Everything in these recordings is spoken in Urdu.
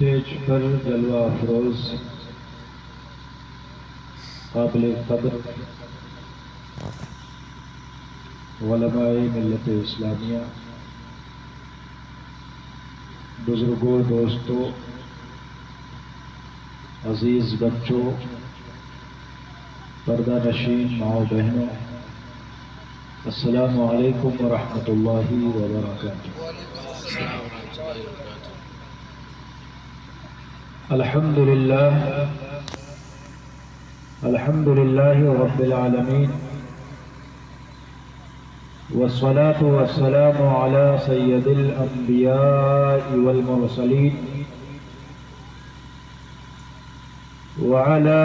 اسٹیج پر جلوہ افروز قابل قدر علماء ملت اسلامیہ، بزرگوں، دوستوں، عزیز بچوں، پردہ نشین ماں و بہنوں، السلام علیکم ورحمۃ اللہ وبرکاتہ۔ الحمد للہ رب العالمین، والصلاة والسلام على سید الانبیاء والمرسلین وعلى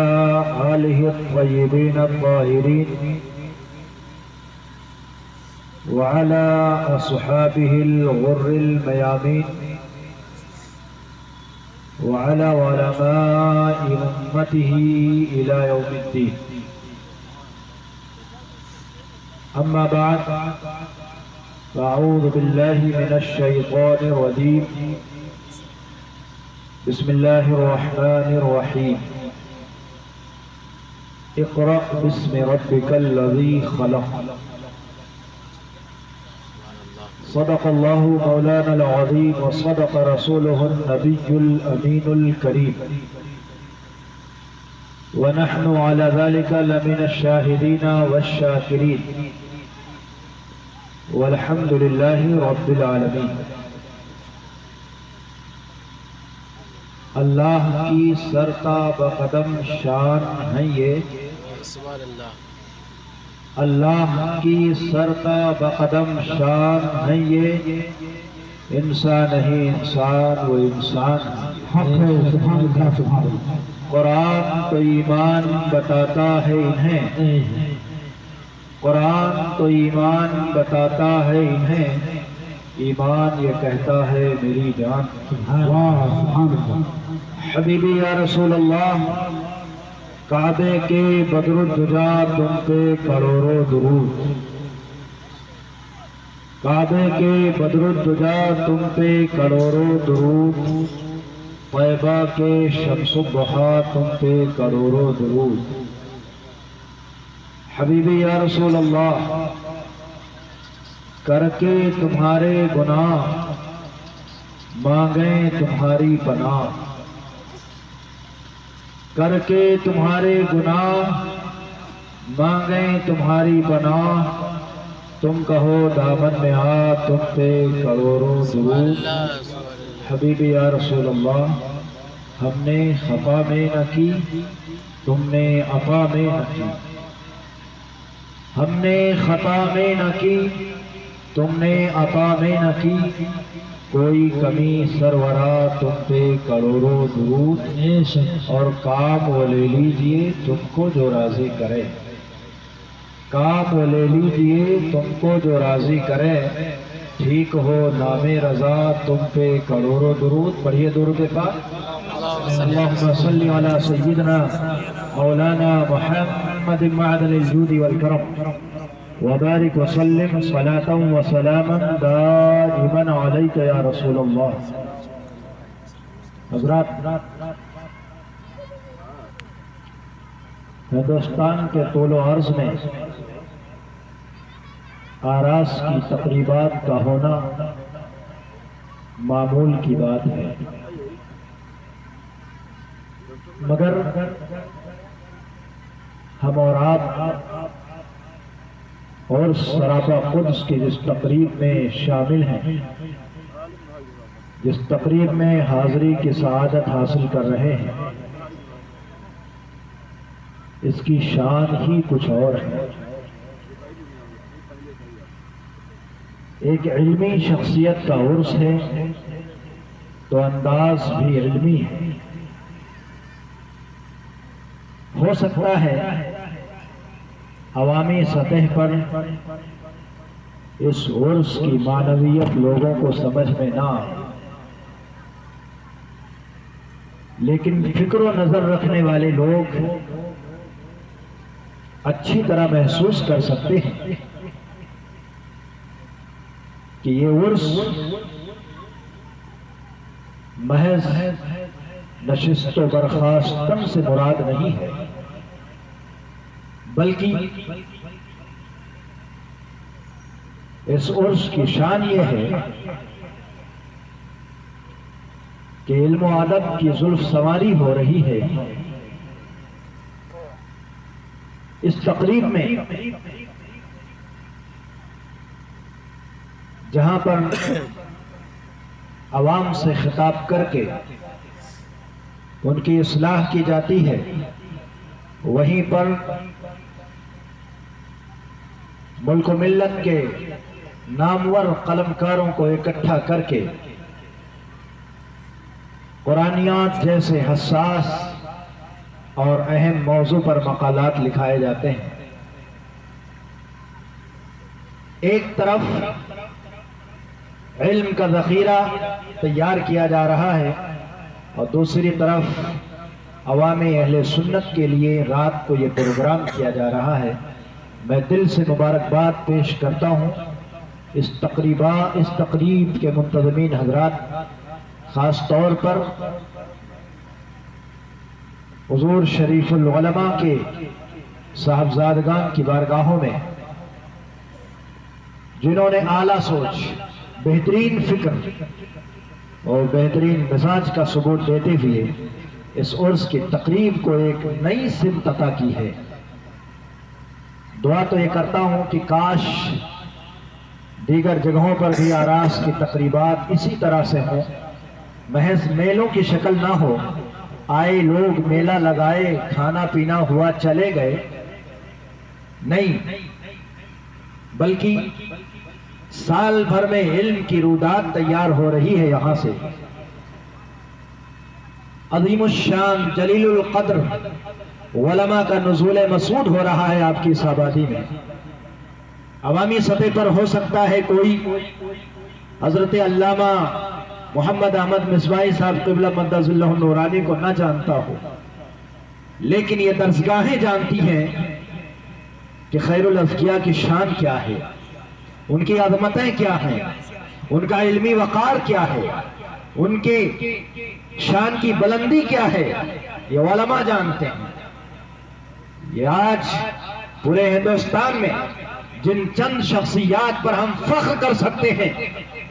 آلہ الطیبین الطاہرین وعلى أصحابه الغر الميامين وعلى علماء أمته إلى يوم الدين. أما بعد، فأعوذ بالله من الشيطان الرجيم. بسم الله الرحمن الرحيم. اقرأ باسم ربك الذي خلق. صدق الله مولانا العظيم وصدق رسوله النبي الأمين الكريم، ونحن على ذلك لمن الشاهدين والشاكرين، والحمد لله رب العالمين. اللہ کی سرتا بقدم شان ہے یہ، اللہ کی سرتا بقدم شان ہے یہ، انسان نہیں انسان وہ انسان ہے۔ قرآن تو ایمان بتاتا ہے انہیں، قرآن تو ایمان بتاتا ہے انہیں، ایمان یہ کہتا ہے میری جان۔ حبیبی یا رسول اللہ، کعبے کے بدر الدجا تم پہ کروڑوں درود، کعبے کے بدر الدجا تم پہ کروڑوں درود، طیبہ کے شمس الضحا تم پہ کروڑوں درود۔ حبیبی یا رسول اللہ، کر کے تمہارے گناہ مانگیں تمہاری پناہ، کر کے تمہارے گناہ مانگیں تمہاری پناہ، تم کہو دامن میں آ تم پہ کروڑوں درود۔ حبیبی یا رسول اللہ، ہم نے خفا میں نہ کی تم نے عفا میں نہ کی، ہم نے خطا میں نہ کی تم نے عطا میں نہ کی، کوئی کمی سرورا تم پہ کروڑوں درود، اور کام وہ لے لیجئے تم کو جو راضی کرے، کام وہ لے لیجئے تم کو جو راضی کرے، ٹھیک ہو نام رضا تم پہ کروڑوں درود۔ پڑھیے درود پاک۔ اللہم صلی علی سیدنا مولانا محمد معدن الجود والکرم، وبارک وسلم صلاة وسلاما دائما علیک یا رسول اللہ۔ حضرات، ہندوستان کے طول و عرض میں آراس کی تقریبات کا ہونا معمول کی بات ہے، مگر ہم اور آپ اور سراپا قدس کی جس تقریب میں شامل ہیں، جس تقریب میں حاضری کی سعادت حاصل کر رہے ہیں، اس کی شان ہی کچھ اور ہے۔ ایک علمی شخصیت کا عرس ہے تو انداز بھی علمی ہے۔ ہو سکتا ہے عوامی سطح پر اس عرس کی معنویت لوگوں کو سمجھ میں نہ آئے، لیکن فکر و نظر رکھنے والے لوگ اچھی طرح محسوس کر سکتے ہیں کہ یہ عرس محض نشست و برخاستن سے مراد نہیں ہے، بلکہ اس عرس کی شان یہ ہے کہ علم و ادب کی زلف سواری ہو رہی ہے۔ اس تقریب میں جہاں پر عوام سے خطاب کر کے ان کی اصلاح کی جاتی ہے، وہیں پر ملک و ملت کے نامور قلمکاروں کو اکٹھا کر کے قرآنیات جیسے حساس اور اہم موضوع پر مقالات لکھائے جاتے ہیں۔ ایک طرف علم کا ذخیرہ تیار کیا جا رہا ہے اور دوسری طرف عوام اہل سنت کے لیے رات کو یہ پروگرام کیا جا رہا ہے۔ میں دل سے مبارکباد پیش کرتا ہوں اس تقریب کے منتظمین حضرات، خاص طور پر حضور شریف العلماء کے صاحبزادگان کی بارگاہوں میں، جنہوں نے اعلیٰ سوچ، بہترین فکر اور بہترین مزاج کا ثبوت دیتے ہوئے اس عرس کی تقریب کو ایک نئی سمت عطا کی ہے۔ دعا تو یہ کرتا ہوں کہ کاش دیگر جگہوں پر بھی آراس کی تقریبات اسی طرح سے ہوں، محض میلوں کی شکل نہ ہو، آئے لوگ میلہ لگائے، کھانا پینا ہوا چلے گئے، نہیں، بلکہ سال بھر میں علم کی رودات تیار ہو رہی ہے۔ یہاں سے عظیم الشان جلیل القدر علماء کا نزول مسعود ہو رہا ہے آپ کی اس آبادی میں۔ عوامی سطح پر ہو سکتا ہے کوئی حضرت علامہ محمد احمد مصباحی صاحب قبلہ مدظ اللہ نورانی کو نہ جانتا ہو، لیکن یہ درسگاہیں جانتی ہیں کہ خیر الاذکیاء کی شان کیا ہے، ان کی عظمتیں کیا ہیں، ان کا علمی وقار کیا ہے، ان کے شان کی بلندی کیا ہے، یہ علماء جانتے ہیں۔ یہ آج پورے ہندوستان میں جن چند شخصیات پر ہم فخر کر سکتے ہیں،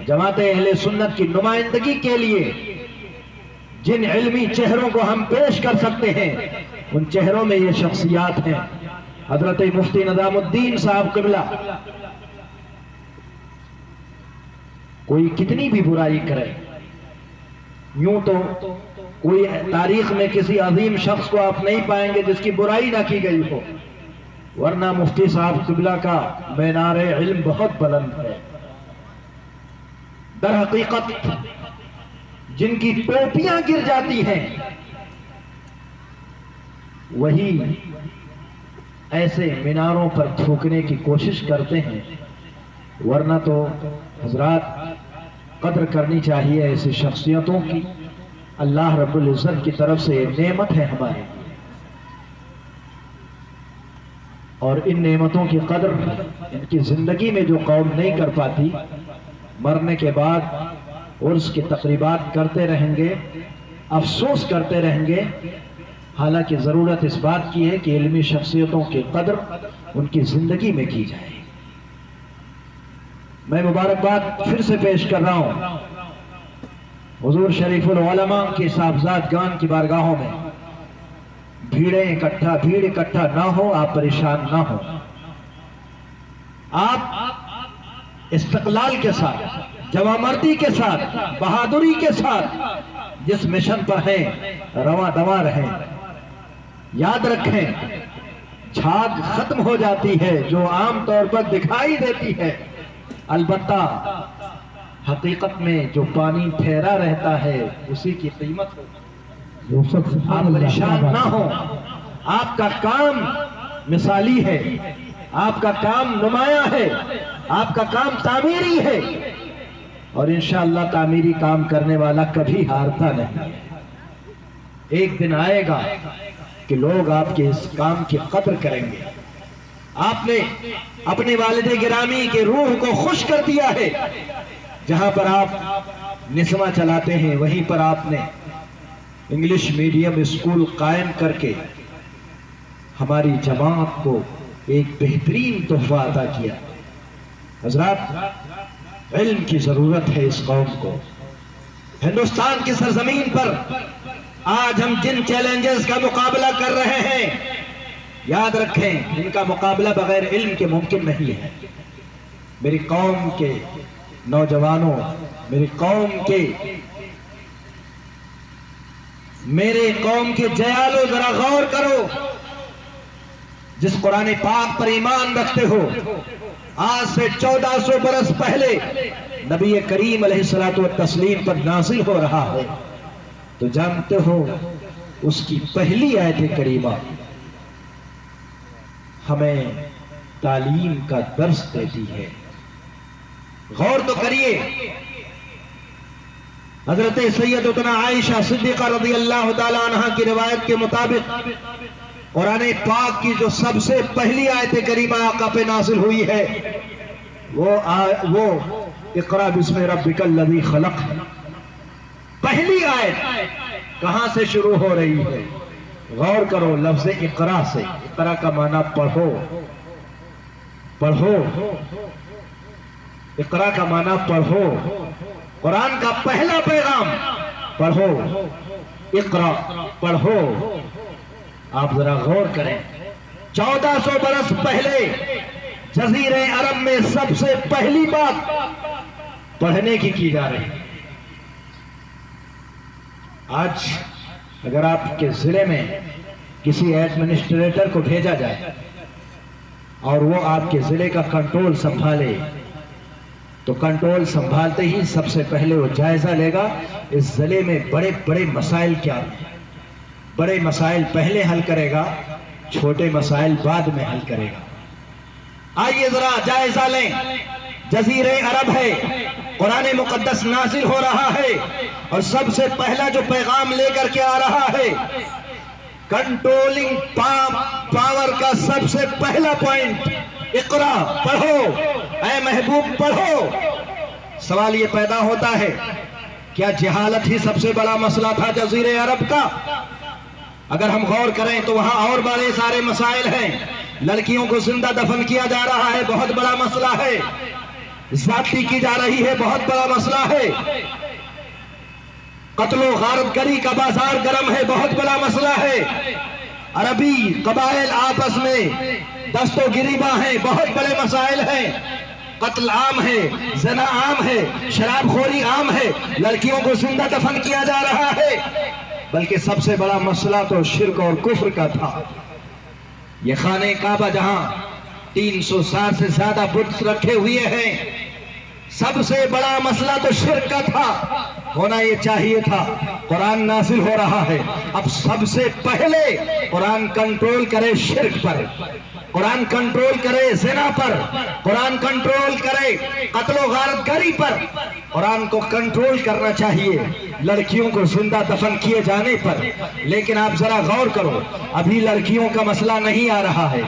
جماعت اہل سنت کی نمائندگی کے لیے جن علمی چہروں کو ہم پیش کر سکتے ہیں، ان چہروں میں یہ شخصیات ہیں۔ حضرت مفتی نظام الدین صاحب قبلہ، کوئی کتنی بھی برائی کرے، یوں تو کوئی تاریخ میں کسی عظیم شخص کو آپ نہیں پائیں گے جس کی برائی نہ کی گئی ہو، ورنہ مفتی صاحب قبلہ کا مینار علم بہت بلند ہے۔ در حقیقت جن کی ٹوپیاں گر جاتی ہیں وہی ایسے میناروں پر تھوکنے کی کوشش کرتے ہیں، ورنہ تو حضرات قدر کرنی چاہیے ایسی شخصیتوں کی۔ اللہ رب العزت کی طرف سے یہ نعمت ہے ہمارے، اور ان نعمتوں کی قدر ان کی زندگی میں جو قوم نہیں کر پاتی، مرنے کے بعد عرس کی تقریبات کرتے رہیں گے، افسوس کرتے رہیں گے۔ حالانکہ ضرورت اس بات کی ہے کہ علمی شخصیتوں کی قدر ان کی زندگی میں کی جائے۔ میں مبارکباد پھر سے پیش کر رہا ہوں حضور شریف العلماء کی صاحبزادگان کی بارگاہوں میں۔ بھیڑ اکٹھا نہ ہو، آپ پریشان نہ ہو، آپ استقلال کے ساتھ، جوان مردی کے ساتھ، بہادری کے ساتھ جس مشن پر ہیں رواں دواں رہیں۔ یاد رکھیں، جھاگ ختم ہو جاتی ہے جو عام طور پر دکھائی دیتی ہے، البتہ حقیقت میں جو پانی ٹھہرا رہتا ہے اسی کی قیمت ہوتی ہے۔ آپ پریشان نہ ہو، آپ کا کام مثالی ہے، آپ کا کام نمایاں ہے، آپ کا کام تعمیری ہے، اور انشاءاللہ تعمیری کام کرنے والا کبھی ہارتا نہیں۔ ایک دن آئے گا کہ لوگ آپ کے اس کام کی قدر کریں گے۔ آپ نے اپنے والد گرامی کے روح کو خوش کر دیا ہے، جہاں پر آپ نسواں چلاتے ہیں، وہیں پر آپ نے انگلش میڈیم اسکول قائم کر کے ہماری جماعت کو ایک بہترین تحفہ عطا کیا۔ حضرات، علم کی ضرورت ہے اس قوم کو۔ ہندوستان کی سرزمین پر آج ہم جن چیلنجز کا مقابلہ کر رہے ہیں، یاد رکھیں ان کا مقابلہ بغیر علم کے ممکن نہیں ہے۔ میری قوم کے نوجوانوں، میری قوم کے جیالو، ذرا غور کرو۔ جس قرآن پاک پر ایمان رکھتے ہو، آج سے 1400 برس پہلے نبی کریم علیہ الصلوۃ والتسلیم پر نازل ہو رہا ہے، تو جانتے ہو اس کی پہلی آیت کریمہ ہمیں تعلیم کا درس دیتی ہے۔ غور تو کریے، حضرت سیدتنا عائشہ صدیقہ رضی اللہ تعالی عنہ کی روایت کے مطابق قرآن پاک کی جو سب سے پہلی آیت کریمہ آقا پہ نازل ہوئی ہے وہ اقرا بسم ربک الذی خلق۔ پہلی آیت کہاں سے شروع ہو رہی ہے؟ غور کرو، لفظ اقرا سے۔ اقرا کا معنی پڑھو، پڑھو۔ اقرا کا معنی پڑھو۔ قرآن کا پہلا پیغام پڑھو، اقرا، پڑھو۔ آپ ذرا غور کریں، 1400 برس پہلے جزیرہ عرب میں سب سے پہلی بات پڑھنے کی جا رہی ہے۔ آج اگر آپ کے ضلع میں کسی ایڈمنسٹریٹر کو بھیجا جائے اور وہ آپ کے ضلع کا کنٹرول سنبھالے، تو کنٹرول سنبھالتے ہی سب سے پہلے وہ جائزہ لے گا اس ضلع میں بڑے بڑے مسائل کیا ہیں۔ بڑے مسائل پہلے حل کرے گا، چھوٹے مسائل بعد میں حل کرے گا۔ آئیے ذرا جائزہ لیں، جزیرہ عرب ہے، قرآن مقدس نازل ہو رہا ہے، اور سب سے پہلا جو پیغام لے کر کے آ رہا ہے، کنٹرولنگ پاور کا سب سے پہلا پوائنٹ، اقرا، پڑھو، اے محبوب پڑھو۔ سوال یہ پیدا ہوتا ہے، کیا جہالت ہی سب سے بڑا مسئلہ تھا جزیرہ عرب کا؟ اگر ہم غور کریں تو وہاں اور بڑے سارے مسائل ہیں۔ لڑکیوں کو زندہ دفن کیا جا رہا ہے، بہت بڑا مسئلہ ہے۔ زیادتی کی جا رہی ہے، بہت بڑا مسئلہ ہے۔ قتل و غارت گری کا بازار گرم ہے، بہت بڑا مسئلہ ہے۔ عربی قبائل آپس میں دست و گریباں ہیں، بہت بڑے مسائل ہیں۔ قتل عام ہے، زنا عام ہے، شراب خوری عام ہے، لڑکیوں کو زندہ دفن کیا جا رہا ہے۔ بلکہ سب سے بڑا مسئلہ تو شرک اور کفر کا تھا۔ یہ خانہ کعبہ جہاں 360 سے زیادہ بت رکھے ہوئے ہیں، سب سے بڑا مسئلہ تو شرک کا تھا۔ ہونا یہ چاہیے تھا، قرآن نازل ہو رہا ہے، اب سب سے پہلے قرآن کنٹرول کرے شرک پر، قرآن کنٹرول کرے زنا پر، قرآن کنٹرول کرے قتل و غارت گری پر، قرآن کو کنٹرول کرنا چاہیے لڑکیوں کو زندہ دفن کیے جانے پر۔ لیکن آپ ذرا غور کرو، ابھی لڑکیوں کا مسئلہ نہیں آ رہا ہے،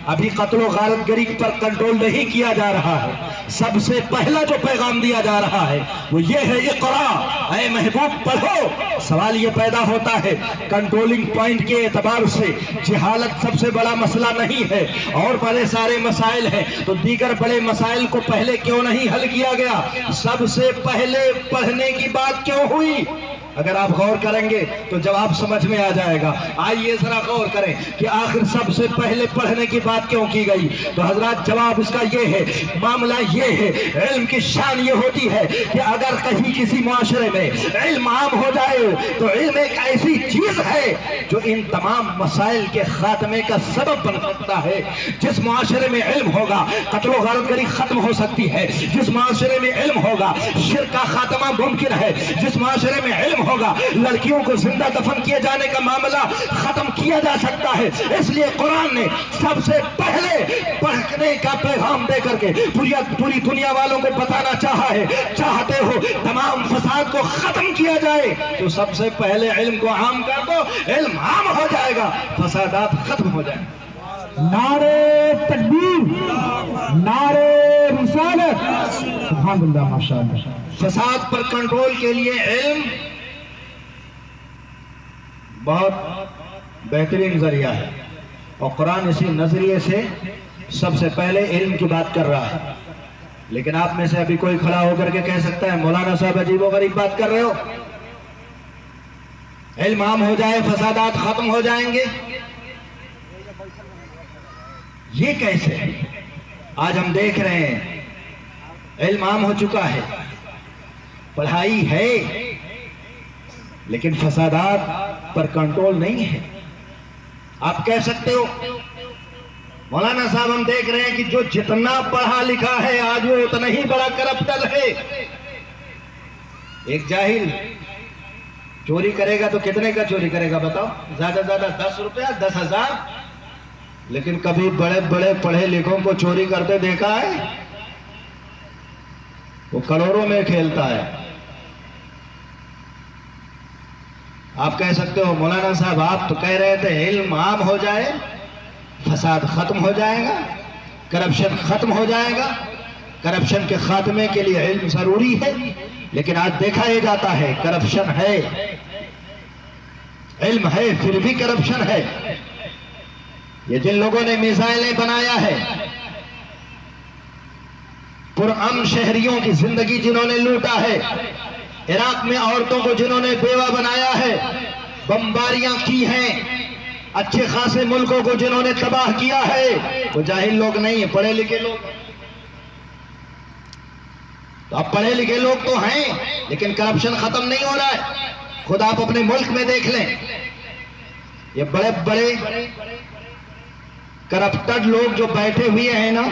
ابھی قتل و غارت گری پر کنٹرول نہیں کیا جا رہا ہے۔ سب سے پہلا جو پیغام دیا جا رہا ہے وہ یہ ہے، اقرا، اے محبوب پڑھو۔ سوال یہ پیدا ہوتا ہے، کنٹرولنگ پوائنٹ کے اعتبار سے جہالت سب سے بڑا مسئلہ نہیں ہے، اور بڑے سارے مسائل ہیں، تو دیگر بڑے مسائل کو پہلے کیوں نہیں حل کیا گیا؟ سب سے پہلے پڑھنے کی بات کیوں ہوئی؟ اگر آپ غور کریں گے تو جواب سمجھ میں آ جائے گا۔ آئیے ذرا غور کریں کہ آخر سب سے پہلے پڑھنے کی بات کیوں کی گئی؟ تو حضرات جواب اس کا یہ ہے، معاملہ یہ ہے، علم کی شان یہ ہوتی ہے کہ اگر کہیں کسی معاشرے میں علم عام ہو جائے تو علم ایک ایسی چیز ہے جو ان تمام مسائل کے خاتمے کا سبب بن سکتا ہے۔ جس معاشرے میں علم ہوگا قتل و غارت گری ختم ہو سکتی ہے، جس معاشرے میں علم ہوگا شرک کا خاتمہ ممکن ہے، جس معاشرے میں علم ہوگا لڑکیوں کو زندہ دفن کیے جانے کا معاملہ ختم کیا جا سکتا ہے۔ اس لیے قرآن نے سب سے پہلے پڑھنے کا پیغام دے کر کے پوری دنیا والوں کو بتانا چاہا ہے، چاہتے ہو تمام فساد کو ختم کیا جائے تو سب سے پہلے علم کو عام کر دو، علم عام ہو جائے گا، فسادات ختم ہو جائیں گے۔ نعرے تکبیر، نعرے رسالت۔ سبحان اللہ ماشاءاللہ۔ فساد پر کنٹرول کے لیے علم بہت بہترین ذریعہ ہے، اور قرآن اسی نظریے سے سب سے پہلے علم کی بات کر رہا ہے۔ لیکن آپ میں سے ابھی کوئی کھڑا ہو کر کے کہہ سکتا ہے مولانا صاحب عجیب و غریب بات کر رہے ہو، علم عام ہو جائے فسادات ختم ہو جائیں گے، یہ کیسے؟ آج ہم دیکھ رہے ہیں علم عام ہو چکا ہے، پڑھائی ہے، لیکن فسادات پر کنٹرول نہیں ہے۔ آپ کہہ سکتے ہو مولانا صاحب ہم دیکھ رہے ہیں کہ جو جتنا پڑھا لکھا ہے آج وہ اتنا ہی بڑا کرپٹر ہے۔ ایک جاہل چوری کرے گا تو کتنے کا چوری کرے گا بتاؤ؟ زیادہ زیادہ 10 روپیہ، 10,000۔ لیکن کبھی بڑے بڑے پڑھے لکھوں کو چوری کرتے دیکھا ہے؟ وہ کروڑوں میں کھیلتا ہے۔ آپ کہہ سکتے ہو مولانا صاحب آپ تو کہہ رہے تھے علم عام ہو جائے فساد ختم ہو جائے گا، کرپشن ختم ہو جائے گا۔ کرپشن کے خاتمے کے لیے علم ضروری ہے، لیکن آج دیکھا یہ جاتا ہے کرپشن ہے، علم ہے پھر بھی کرپشن ہے۔ یہ جن لوگوں نے میزائلیں بنایا ہے، پرامن شہریوں کی زندگی جنہوں نے لوٹا ہے، عراق میں عورتوں کو جنہوں نے بیوہ بنایا ہے، بمباریاں کی ہیں، اچھے خاصے ملکوں کو جنہوں نے تباہ کیا ہے، وہ جاہل لوگ نہیں ہیں، پڑھے لکھے لوگ۔ تو اب پڑھے لکھے لوگ تو ہیں، لیکن کرپشن ختم نہیں ہو رہا ہے۔ خود آپ اپنے ملک میں دیکھ لیں، یہ بڑے بڑے کرپٹڈ لوگ جو بیٹھے ہوئے ہیں نا،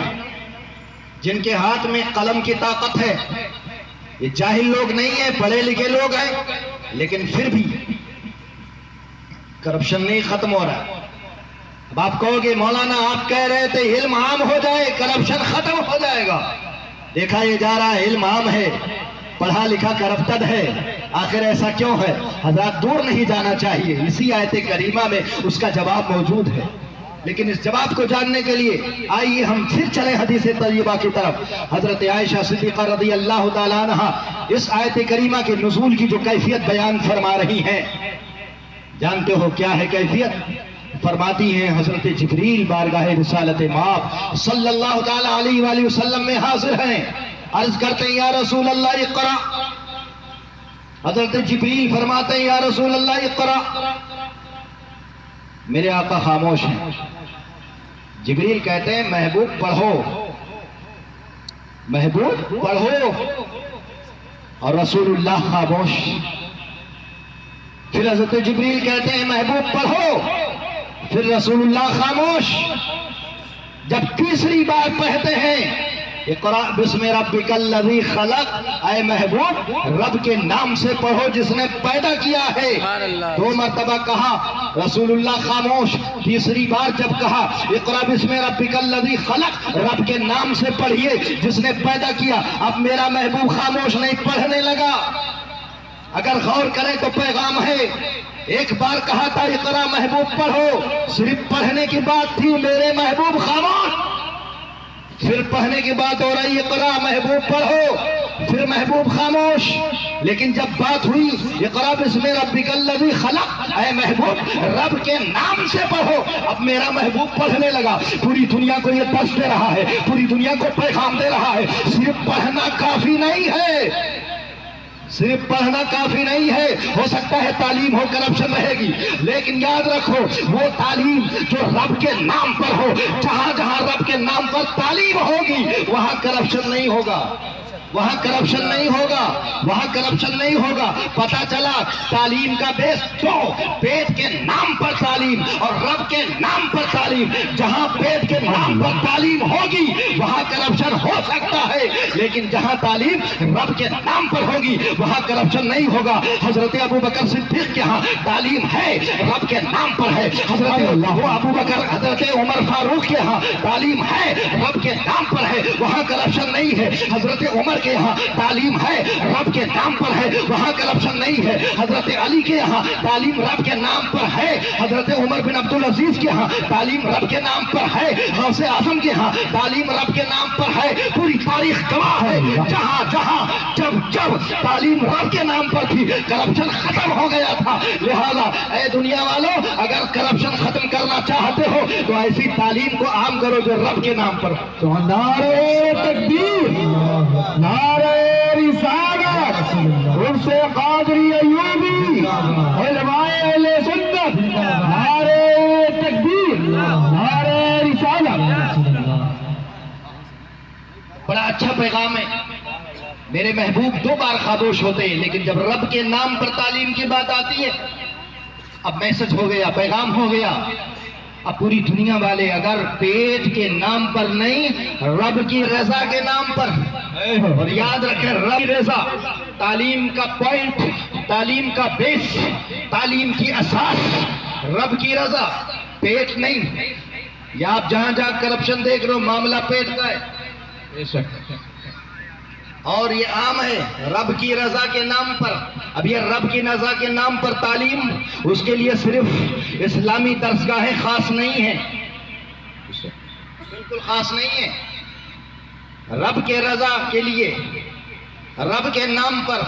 جن کے ہاتھ میں قلم کی طاقت ہے، یہ جاہل لوگ نہیں ہیں، پڑھے لکھے لوگ ہیں، لیکن پھر بھی کرپشن نہیں ختم ہو رہا۔ اب آپ کہو گے مولانا آپ کہہ رہے تھے علم عام ہو جائے کرپشن ختم ہو جائے گا، دیکھا یہ جا رہا ہے علم عام ہے، پڑھا لکھا کرپٹڈ ہے، آخر ایسا کیوں ہے؟ حضرات دور نہیں جانا چاہیے، اسی آیت کریمہ میں اس کا جواب موجود ہے۔ لیکن اس جواب کو جاننے کے لیے آئیے ہم پھر چلیں حدیث طیبہ کی طرف۔ حضرت عائشہ صدیقہ رضی اللہ تعالیٰ عنہا اس آیت کریمہ کے نزول کی جو کیفیت بیان فرما رہی ہیں، جانتے ہو کیا ہے کیفیت؟ فرماتی ہیں حضرت جبریل بارگاہ رسالت مآب صلی اللہ تعالیٰ علیہ وآلہ وسلم میں حاضر ہیں، عرض کرتے ہیں یا رسول اللہ اقرا۔ حضرت جبریل فرماتے ہیں یا رسول اللہ اقرا، میرے آقا خاموش ہیں۔ جبریل کہتے ہیں محبوب پڑھو، محبوب پڑھو، اور رسول اللہ خاموش۔ پھر حضرت جبریل کہتے ہیں محبوب پڑھو، پھر رسول اللہ خاموش۔ جب تیسری بار پڑھتے ہیں اقرأ بسم ربک الذی خلق، اے محبوب رب کے نام سے پڑھو جس نے پیدا کیا ہے۔ 2 مرتبہ کہا، رسول اللہ خاموش۔ تیسری بار جب کہا اقرأ بسم ربک الذی خلق، رب کے نام سے پڑھیے جس نے پیدا کیا، اب میرا محبوب خاموش نہیں، پڑھنے لگا۔ اگر غور کریں تو پیغام ہے، ایک بار کہا تھا اقرأ محبوب پڑھو، صرف پڑھنے کی بات تھی، میرے محبوب خاموش۔ پھر پڑھنے کی بات ہو رہی اقرأ محبوب پڑھو، پھر محبوب خاموش۔ لیکن جب بات ہوئی اقرأ بسم ربک الذی خلق، اے محبوب رب کے نام سے پڑھو، اب میرا محبوب پڑھنے لگا۔ پوری دنیا کو یہ درس دے رہا ہے، پوری دنیا کو پیغام دے رہا ہے، صرف پڑھنا کافی نہیں ہے، صرف پڑھنا کافی نہیں ہے۔ ہو سکتا ہے تعلیم ہو کرپشن رہے گی، لیکن یاد رکھو وہ تعلیم جو رب کے نام پر ہو، جہاں جہاں رب کے نام پر تعلیم ہوگی وہاں کرپشن نہیں ہوگا، وہاں کرپشن نہیں ہوگا، وہاں کرپشن نہیں ہوگا۔ پتہ چلا تعلیم کا بیس تو پیٹ کے نام پر تعلیم اور رب کے نام پر تعلیم، جہاں پیٹ کے نام پر تعلیم ہوگی وہاں کرپشن ہو سکتا ہے، لیکن جہاں تعلیم رب کے نام پر ہوگی وہاں کرپشن نہیں ہوگا۔ حضرت ابو بکر صدیق کے ہاں تعلیم ہے، رب کے نام پر ہے۔ حضرت عمر فاروق کے ہاں تعلیم ہے، رب کے نام پر ہے، وہاں کرپشن نہیں ہے۔ حضرت عمر کے یہاں تعلیم ہے رب کے نام پر ہے، وہاں کرپشن نہیں ہے۔ حضرت علی کے یہاں تعلیم رب کے نام پر ہے، حضرت عمر بن عبدالعزیز کے یہاں تعلیم رب کے نام پر ہے، غوث اعظم کے یہاں تعلیم رب کے نام پر ہے۔ پوری تاریخ گواہ ہے، جہاں جہاں جب جب تعلیم رب کے نام پر تھی کرپشن ختم ہو گیا تھا۔ لہذا اے دنیا والوں، اگر کرپشن ختم کرنا چاہتے ہو تو ایسی تعلیم کو عام کرو جو رب کے نام پر۔ تو نعرہ تکبیر، نعرہ رسالت، عرس قادری ایوبی، علماء اہل سنت، نعرہ تکبیر، نعرہ رسالت۔ بڑا اچھا پیغام ہے۔ میرے محبوب 2 بار خاموش ہوتے ہیں، لیکن جب رب کے نام پر تعلیم کی بات آتی ہے، اب میسج ہو گیا، پیغام ہو گیا۔ اب پوری دنیا والے اگر پیٹ کے نام پر نہیں، رب کی رضا کے نام پر، اور یاد رکھیں رب کی رضا تعلیم کا پوائنٹ، تعلیم کا بیس، تعلیم کی اساس رب کی رضا، پیٹ نہیں۔ یا آپ جہاں جہاں کرپشن دیکھ رہے ہو معاملہ پیٹ کا ہے، اور یہ عام ہے رب کی رضا کے نام پر۔ اب یہ رب کی رضا کے نام پر تعلیم، اس کے لیے صرف اسلامی درسگاہیں خاص نہیں ہیں، بالکل خاص نہیں ہے۔ رب کے رضا کے لیے رب کے نام پر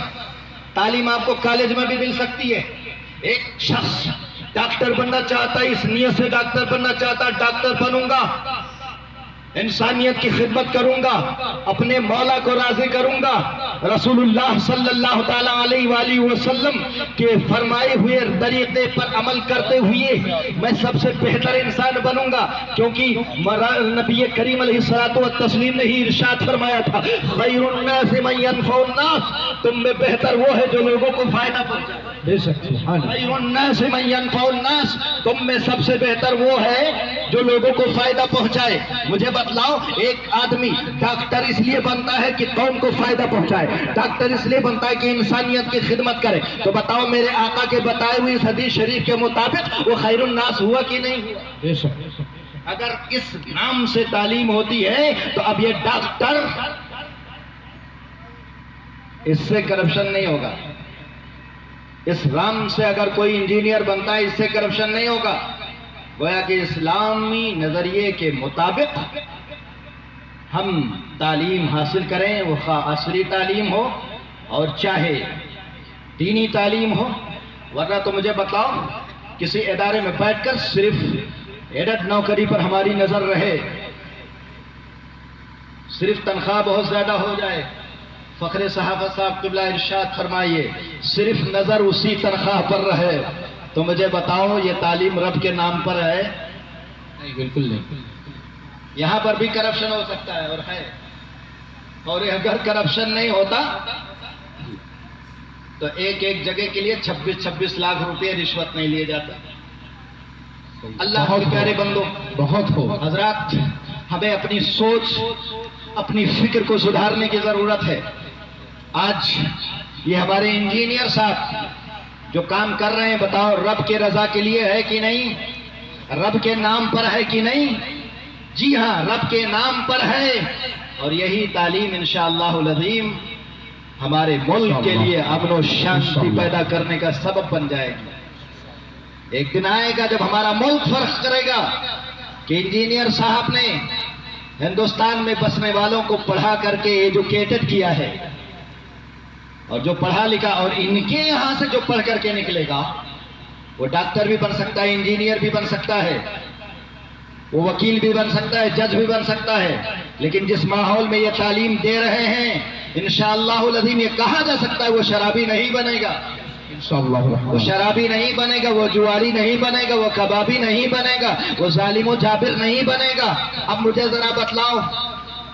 تعلیم آپ کو کالج میں بھی مل سکتی ہے۔ ایک شخص ڈاکٹر بننا چاہتا ہے، اس نیت سے ڈاکٹر بننا چاہتا ہے، ڈاکٹر بنوں گا، انسانیت کی خدمت کروں گا، اپنے مولا کو راضی کروں گا، رسول اللہ صلی اللہ تعالیٰ علیہ وآلہ وسلم کے فرمائے ہوئے طریقے پر عمل کرتے ہوئے میں سب سے بہتر انسان بنوں گا، کیونکہ نبی کریم علیہ الصلوۃ والتسلیم نے ہی ارشاد فرمایا تھا، خیر الناس من ينفع الناس، تم میں بہتر وہ ہے جو لوگوں کو فائدہ پہنچائے۔ بے شک سبحان اللہ۔ خیر الناس من ينفع الناس، تم میں سب سے بہتر وہ ہے جو لوگوں کو فائدہ پہنچائے۔ مجھے بتلاؤ، ایک آدمی ڈاکٹر اس لیے بنتا ہے کہ قوم کو فائدہ پہنچائے، ڈاکٹر اس لیے بنتا ہے کہ انسانیت کی خدمت کرے، تو بتاؤ میرے آقا کے بتائے ہوئے اس حدیث شریف کے مطابق وہ خیر الناس ہوا کہ نہیں ہوا؟ بے شک۔ اگر اس نام سے تعلیم ہوتی ہے تو اب یہ ڈاکٹر، اس سے کرپشن نہیں ہوگا۔ اس نام سے اگر کوئی انجینئر بنتا ہے، اس سے کرپشن نہیں ہوگا۔ گویا کہ اسلامی نظریے کے مطابق ہم تعلیم حاصل کریں، وہ خواہ عصری تعلیم ہو اور چاہے دینی تعلیم ہو، ورنہ تو مجھے بتاؤ کسی ادارے میں بیٹھ کر صرف ایڈٹ نوکری پر ہماری نظر رہے، صرف تنخواہ بہت زیادہ ہو جائے، فخر صحافت صاحب قبلہ ارشاد فرمائیے صرف نظر اسی تنخواہ پر رہے، تو مجھے بتاؤ یہ تعلیم رب کے نام پر ہے؟ نہیں، بالکل نہیں۔ یہاں پر بھی کرپشن ہو سکتا ہے اور ہے، اور اگر کرپشن نہیں ہوتا تو ایک ایک جگہ کے لیے 26 لاکھ روپے رشوت نہیں لیے جاتا۔ اللہ کے پیارے بندو، بہت ہو حضرات، ہمیں اپنی سوچ، اپنی فکر کو سدھارنے کی ضرورت ہے۔ آج یہ ہمارے انجینئر صاحب جو کام کر رہے ہیں، بتاؤ رب کے رضا کے لیے ہے کہ نہیں؟ رب کے نام پر ہے کہ نہیں؟ جی ہاں، رب کے نام پر ہے، اور یہی تعلیم انشاءاللہ العظیم ہمارے ملک کے لیے امن و شانتی پیدا کرنے کا سبب بن جائے گی۔ ایک دن آئے گا جب ہمارا ملک فرق کرے گا کہ انجینئر صاحب نے ہندوستان میں بسنے والوں کو پڑھا کر کے ایجوکیٹڈ کیا ہے، اور جو پڑھا لکھا اور ان کے یہاں سے جو پڑھ کر کے نکلے گا وہ ڈاکٹر بھی بن سکتا ہے، انجینئر بھی بن سکتا ہے، وہ وکیل بھی بن سکتا ہے، جج بھی بن سکتا ہے، لیکن جس ماحول میں یہ تعلیم دے رہے ہیں انشاءاللہ العظیم یہ کہا جا سکتا ہے وہ شرابی نہیں بنے گا، وہ شرابی نہیں بنے گا، وہ جواری نہیں بنے گا، وہ کبابی نہیں بنے گا، وہ ظالم و جابر نہیں بنے گا۔ اب مجھے ذرا بتلاؤ،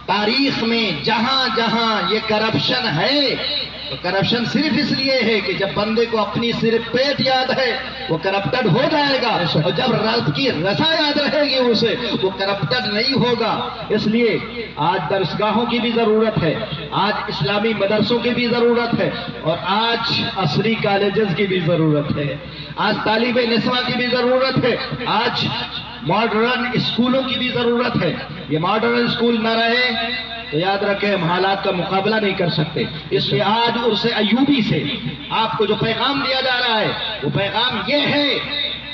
تاریخ میں جہاں جہاں یہ کرپشن ہے تو کرپشن صرف اس لیے ہے کہ جب بندے کو اپنی صرف پیٹ یاد ہے وہ کرپٹڈ ہو جائے گا، اور جب رب کی رضا یاد رہے گی اسے وہ کرپٹڈ نہیں ہوگا۔ اس لیے آج درسگاہوں کی بھی ضرورت ہے، آج اسلامی مدرسوں کی بھی ضرورت ہے، اور آج عصری کالجز کی بھی ضرورت ہے، آج طالب نسواں کی بھی ضرورت ہے، آج ماڈرن اسکولوں کی بھی ضرورت ہے۔ یہ ماڈرن اسکول نہ رہے تو یاد رکھیں ہم حالات کا مقابلہ نہیں کر سکتے. اس لیے آج عرس ایوبی سے آپ کو جو پیغام دیا جا رہا ہے وہ پیغام یہ ہے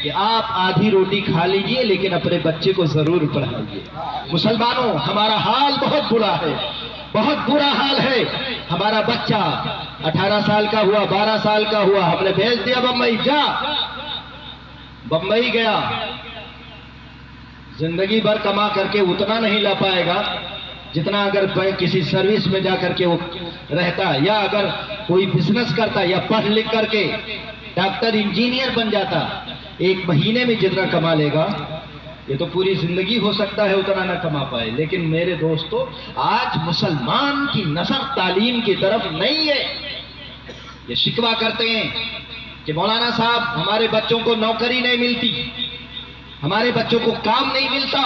کہ آپ آدھی روٹی کھا لیجئے لیکن اپنے بچے کو ضرور پڑھائیے. مسلمانوں ہمارا حال بہت برا ہے, بہت برا حال ہے. ہمارا بچہ 18 سال کا ہوا, 12 سال کا ہوا, ہم نے بھیج دیا بمبئی, جا. بمبئی گیا, زندگی بھر کما کر کے اتنا نہیں لا پائے گا جتنا اگر کسی سروس میں جا کر کے وہ رہتا, یا اگر کوئی بزنس کرتا, یا پڑھ لکھ کر کے ڈاکٹر انجینئر بن جاتا. ایک مہینے میں جتنا کما لے گا یہ تو پوری زندگی ہو سکتا ہے اتنا نہ کما پائے. لیکن میرے دوستو آج مسلمان کی نظر تعلیم کی طرف نہیں ہے. یہ شکوہ کرتے ہیں کہ مولانا صاحب ہمارے بچوں کو نوکری نہیں ملتی, ہمارے بچوں کو کام نہیں ملتا.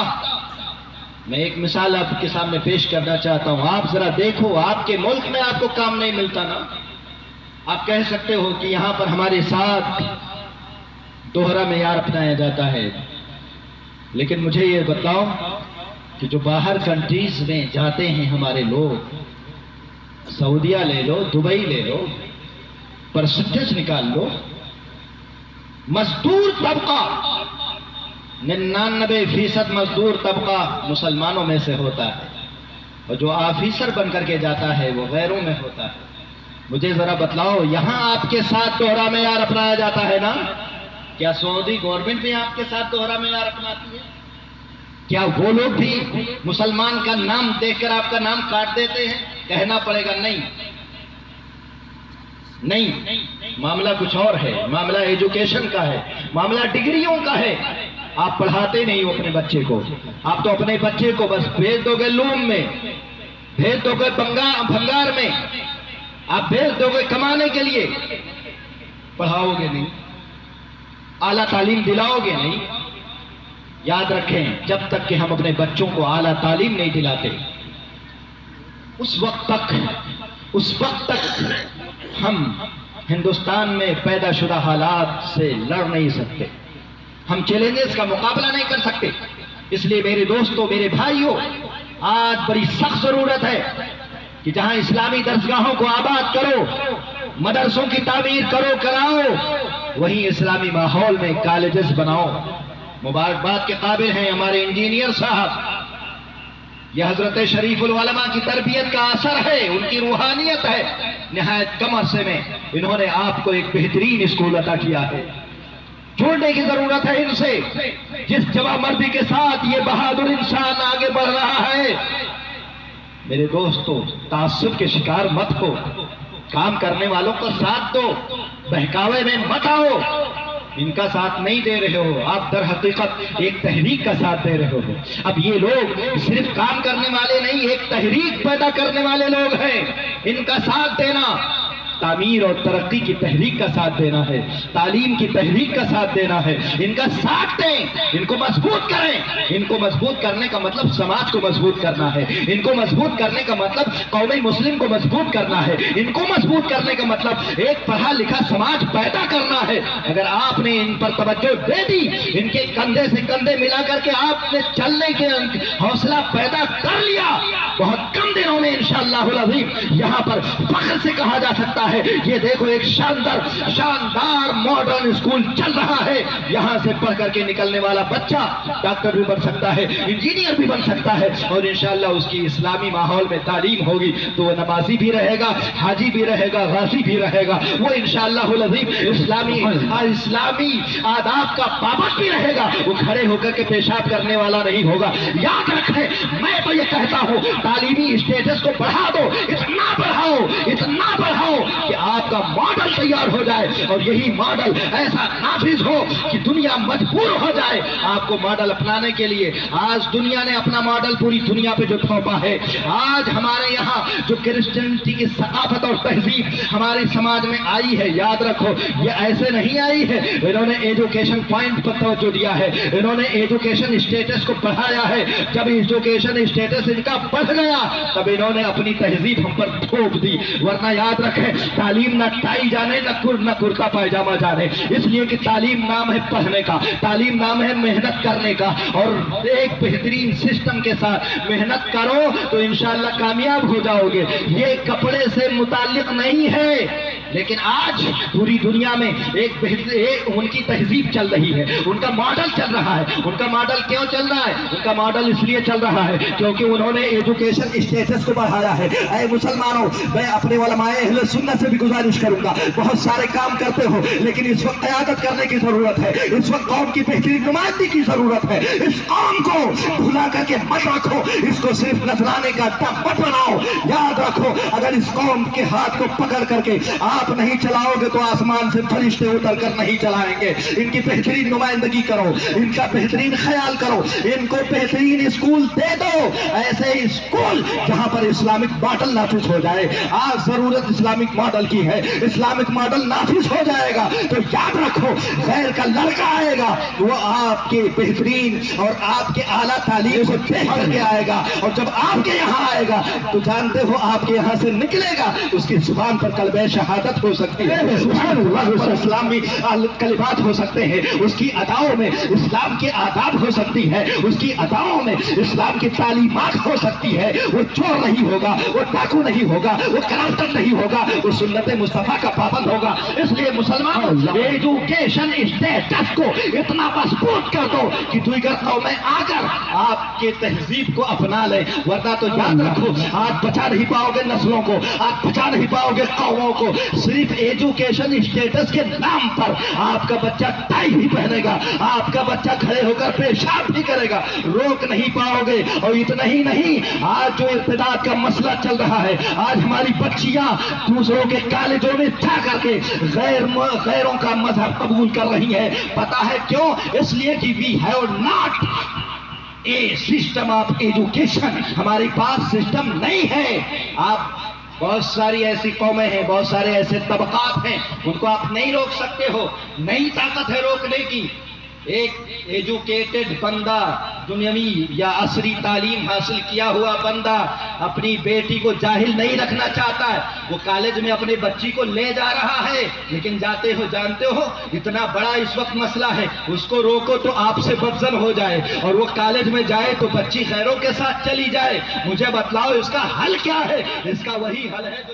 میں ایک مثال آپ کے سامنے پیش کرنا چاہتا ہوں. آپ ذرا دیکھو, آپ کے ملک میں آپ کو کام نہیں ملتا نا. آپ کہہ سکتے ہو کہ یہاں پر ہمارے ساتھ دوہرا معیار اپنایا جاتا ہے, لیکن مجھے یہ بتاؤ کہ جو باہر کنٹریز میں جاتے ہیں ہمارے لوگ, سعودیہ لے لو, دبئی لے لو, پرسنٹیج نکال لو, مزدور طبقہ 99% مزدور طبقہ مسلمانوں میں سے ہوتا ہے, اور جو آفیسر بن کر کے جاتا ہے وہ غیروں میں ہوتا ہے. مجھے ذرا بتلاؤ, یہاں آپ کے ساتھ دوہرا معیار اپنایا جاتا ہے نا؟ کیا سعودی گورنمنٹ بھی آپ کے ساتھ دوہرا معیار اپناتی ہے؟ کیا وہ لوگ بھی مسلمان کا نام دیکھ کر آپ کا نام کاٹ دیتے ہیں؟ کہنا پڑے گا نہیں, نہیں, معاملہ کچھ اور ہے. معاملہ ایجوکیشن کا ہے, معاملہ ڈگریوں کا ہے. آپ پڑھاتے نہیں ہو اپنے بچے کو. آپ تو اپنے بچے کو بس بھیج دو گے لوم میں, بھیج دو گے بھنگار میں, آپ بھیج دو گے کمانے کے لیے, پڑھاؤ گے نہیں, اعلیٰ تعلیم دلاؤ گے نہیں. یاد رکھیں جب تک کہ ہم اپنے بچوں کو اعلیٰ تعلیم نہیں دلاتے اس وقت تک ہم ہندوستان میں پیدا شدہ حالات سے لڑ نہیں سکتے, ہم چیلنجز کا مقابلہ نہیں کر سکتے. اس لیے میرے دوستوں, میرے بھائیوں, آج بڑی سخت ضرورت ہے کہ جہاں اسلامی درسگاہوں کو آباد کرو, مدرسوں کی تعمیر کراؤ, وہیں اسلامی ماحول میں کالجز بناؤ. مبارکباد کے قابل ہیں ہمارے انجینئر صاحب. یہ حضرت شریف العلماء کی تربیت کا اثر ہے, ان کی روحانیت ہے. نہایت کم عرصے میں انہوں نے آپ کو ایک بہترین اسکول عطا کیا ہے. چھوڑنے کی ضرورت ہے ان سے. جس جوان مردی کے ساتھ یہ بہادر انسان آگے بڑھ رہا ہے, میرے دوستو تعصب کے شکار مت ہو, کام کرنے والوں کو ساتھ دو, بہکاوے میں مت آؤ. ان کا ساتھ نہیں دے رہے ہو, آپ در حقیقت ایک تحریک کا ساتھ دے رہے ہو. اب یہ لوگ صرف کام کرنے والے نہیں, ایک تحریک پیدا کرنے والے لوگ ہیں. ان کا ساتھ دینا تعمیر اور ترقی کی تحریک کا ساتھ دینا ہے, تعلیم کی تحریک کا ساتھ دینا ہے. ان کا ساتھ دیں, ان کو مضبوط کریں. ان کو مضبوط کرنے کا مطلب سماج کو مضبوط کرنا ہے. ان کو مضبوط کرنے کا مطلب قوم مسلم کو مضبوط کرنا ہے. ان کو مضبوط کرنے کا مطلب ایک پڑھا لکھا سماج پیدا کرنا ہے. اگر آپ نے ان پر توجہ دے دی, ان کے کندھے سے کندھے ملا کر کے آپ نے چلنے کے حوصلہ پیدا کر لیا, بہت کم دنوں میں انشاءاللہ العظیم یہاں پر فخر سے کہا جا سکتا ہے یہ دیکھو ایک شاندار ماڈرن اسکول چل رہا ہے. یہاں سے پڑھ کر کے نکلنے والا بچہ ڈاکٹر بھی بن سکتا ہے, انجینئر بھی بن سکتا ہے, اور انشاءاللہ اس کی اسلامی ماحول میں تعلیم ہوگی تو وہ نمازی بھی رہے گا, حاجی بھی رہے گا, غازی بھی رہے گا. وہ انشاءاللہ العظیم اسلامی آداب کا پابند بھی رہے گا. وہ کھڑے ہو کر کے پیشاب کرنے والا نہیں ہوگا. یاد رکھیں, میں تو یہ کہتا ہوں تعلیمی اسٹیٹس کو بڑھا دو, اتنا بڑھاؤ کہ آپ کا ماڈل تیار ہو جائے, اور یہی ماڈل ایسا نافذ ہو کہ دنیا مجبور ہو جائے آپ کو ماڈل اپنانے کے لیے. آج دنیا نے اپنا ماڈل پوری دنیا پہ جو تھوپا ہے, آج ہمارے یہاں جو کرسچنٹی کی ثقافت اور تہذیب ہمارے سماج میں آئی ہے, یاد رکھو یہ ایسے نہیں آئی ہے. انہوں نے ایجوکیشن پوائنٹ پر توجہ دیا ہے, انہوں نے ایجوکیشن اسٹیٹس کو بڑھایا ہے. جب ایجوکیشن اسٹیٹس ان کا بڑھ گیا تب انہوں نے اپنی تہذیب ہم پر تھوپ دی. ورنہ یاد رکھیں تعلیم نہ ٹائی جانے نہ کرتا پائجامہ جانے، اس لیے کہ تعلیم نام ہے پڑھنے کا، تعلیم نام ہے محنت کرنے کا، اور ایک بہترین سسٹم کے ساتھ محنت کرو تو انشاءاللہ کامیاب ہو جاؤ گے۔ یہ کپڑے سے متعلق نہیں ہے، لیکن آج پوری دنیا میں ایک ان کی تہذیب چل رہی ہے، ان کا ماڈل چل رہا ہے۔ ان کا ماڈل کیوں چل رہا ہے؟ ان کا ماڈل اس لیے چل رہا ہے کیونکہ انہوں نے ایجوکیشن اسٹیٹس کو بڑھایا ہے۔ اے مسلمانوں، میں اپنے علماء اہل سنت سے بھی گزارش کروں گا، بہت سارے کام کرتے ہو لیکن اس وقت قیادت کرنے کی ضرورت ہے، اس وقت قوم کی بہترین نمائندگی کی ضرورت ہے۔ اس قوم کو بھلا کر کے مت رکھو، اس کو صرف نذرانے کا ڈب مت بناؤ۔ یاد رکھو، اگر اس قوم کے ہاتھ کو پکڑ کر کے آپ نہیں چلاؤ گے تو آسمان سے فرشتے اتر کر نہیں چلائیں گے۔ ان کی بہترین نمائندگی کرو، ان کا بہترین خیال کرو، ان کو بہترین اسکول دے دو، ایسے اسکول جہاں پر اسلامک ماڈل نافذ ہو جائے۔ آج ضرورت اسلامک ماڈل کی ہے، اسلامک ماڈل نافذ ہو جائے گا تو یاد رکھو غیر کا لڑکا آئے گا، وہ آپ کے بہترین اور آپ کے اعلیٰ تعلیم سے دیکھ کر کے آئے گا، اور جب آپ کے یہاں آئے گا تو جانتے ہو آپ کے یہاں سے نکلے گا، اس کی زبان پر کلمہ شہادت ہو سکتی ہے، سبحان اللہ، پر اسلامی کلمات ہو سکتے ہیں، اس کی اداؤں میں اسلام کے آداب ہو سکتی ہے، اس کی اداؤں میں اسلام کی تعلیمات ہو سکتی ہے۔ وہ چور نہیں ہوگا، وہ ڈاکو نہیں ہوگا، وہ کرپٹر نہیں ہوگا، وہ سنت مصطفیٰ کا پابند ہوگا۔ اس لیے مسلمانوں، ایجوکیشن اسٹیٹس کو اتنا مضبوط کر دو کہ دیگر قومیں آ کر آپ کے تہذیب کو اپنا لیں، ورنہ تو یاد رکھو آج بچا نہیں پاؤ گے نسلوں کو، آج بچا نہیں پاؤ گے قوموں کو۔ صرف ایجوکیشن اسٹیٹس کے نام پر آپ کا بچہ ٹائی بھی پہنے گا، آپ کا بچہ کھڑے ہو کر پیشاب بھی کرے گا، روک نہیں پاؤ گے۔ اور اتنا ہی نہیں، آج جو ارتداد کا مسئلہ چل رہا ہے، آج ہماری بچیاں دوسروں کے کالجوں میں جا کر کے غیروں کا مذہب قبول کر رہی ہیں۔ پتا ہے کیوں؟ اس لیے کہ we have not a system of education, ہمارے پاس سسٹم نہیں ہے۔ آپ بہت ساری ایسی قومیں ہیں، بہت سارے ایسے طبقات ہیں، ان کو آپ نہیں روک سکتے ہو، نہیں طاقت ہے روکنے کی۔ ایک ایجوکیٹڈ بندہ، دنیاوی یا عصری تعلیم حاصل کیا ہوا بندہ اپنی بیٹی کو جاہل نہیں رکھنا چاہتا ہے، وہ کالج میں اپنی بچی کو لے جا رہا ہے، لیکن جانتے ہو اتنا بڑا اس وقت مسئلہ ہے، اس کو روکو تو آپ سے بدزن ہو جائے، اور وہ کالج میں جائے تو بچی غیروں کے ساتھ چلی جائے۔ مجھے بتلاؤ اس کا حل کیا ہے؟ اس کا وہی حل ہے جو